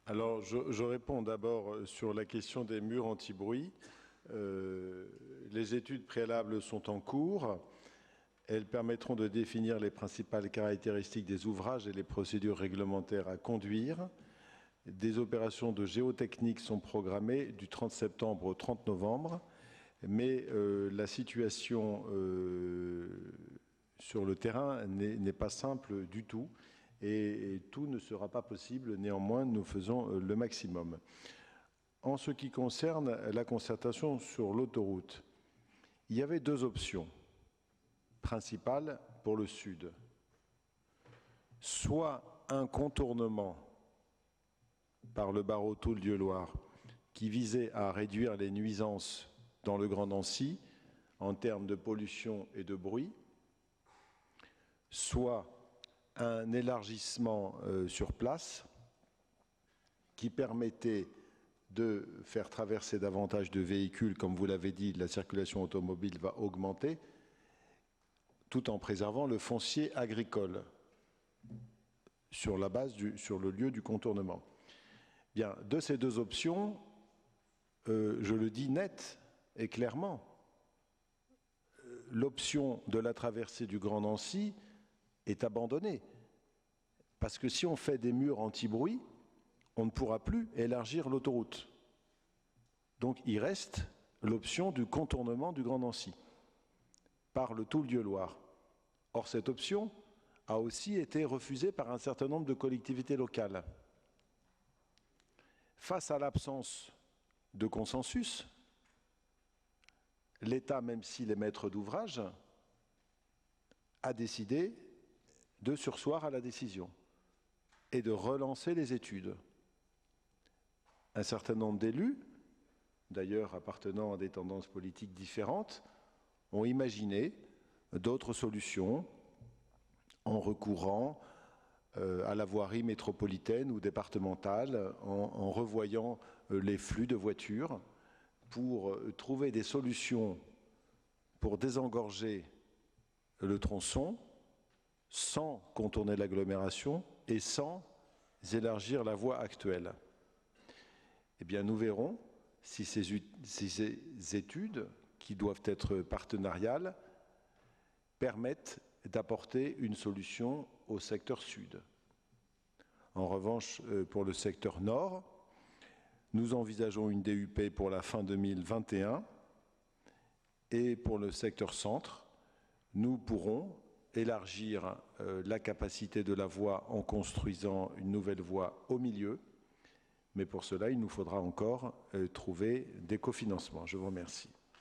Alors, je réponds d'abord sur la question des murs anti-bruit. Les études préalables sont en cours. Elles permettront de définir les principales caractéristiques des ouvrages et les procédures réglementaires à conduire. Des opérations de géotechnique sont programmées du 30 septembre au 30 novembre, mais la situation sur le terrain n'est pas simple du tout. Et tout ne sera pas possible. Néanmoins, nous faisons le maximum. En ce qui concerne la concertation sur l'autoroute, il y avait deux options principales pour le Sud. Soit un contournement par le barreau Toul-Dieuloir qui visait à réduire les nuisances dans le Grand Nancy en termes de pollution et de bruit, soit un élargissement sur place qui permettait de faire traverser davantage de véhicules. Comme vous l'avez dit, la circulation automobile va augmenter, tout en préservant le foncier agricole sur le lieu du contournement. Bien, de ces deux options, je le dis net et clairement, l'option de la traversée du Grand Nancy est abandonnée. Parce que si on fait des murs anti-bruit, on ne pourra plus élargir l'autoroute. Donc il reste l'option du contournement du Grand Nancy par le Toul-Dieuloir. Or cette option a aussi été refusée par un certain nombre de collectivités locales. Face à l'absence de consensus, l'État, même s'il est maître d'ouvrage, a décidé de surseoir à la décision et de relancer les études. Un certain nombre d'élus, d'ailleurs appartenant à des tendances politiques différentes, ont imaginé d'autres solutions en recourant à la voirie métropolitaine ou départementale, en revoyant les flux de voitures pour trouver des solutions pour désengorger le tronçon sans contourner l'agglomération et sans élargir la voie actuelle. Eh bien, nous verrons si ces études, qui doivent être partenariales, permettent d'apporter une solution au secteur sud. En revanche, pour le secteur nord, nous envisageons une DUP pour la fin 2021 et pour le secteur centre, nous pourrons élargir la capacité de la voie en construisant une nouvelle voie au milieu, mais pour cela, il nous faudra encore trouver des cofinancements. Je vous remercie.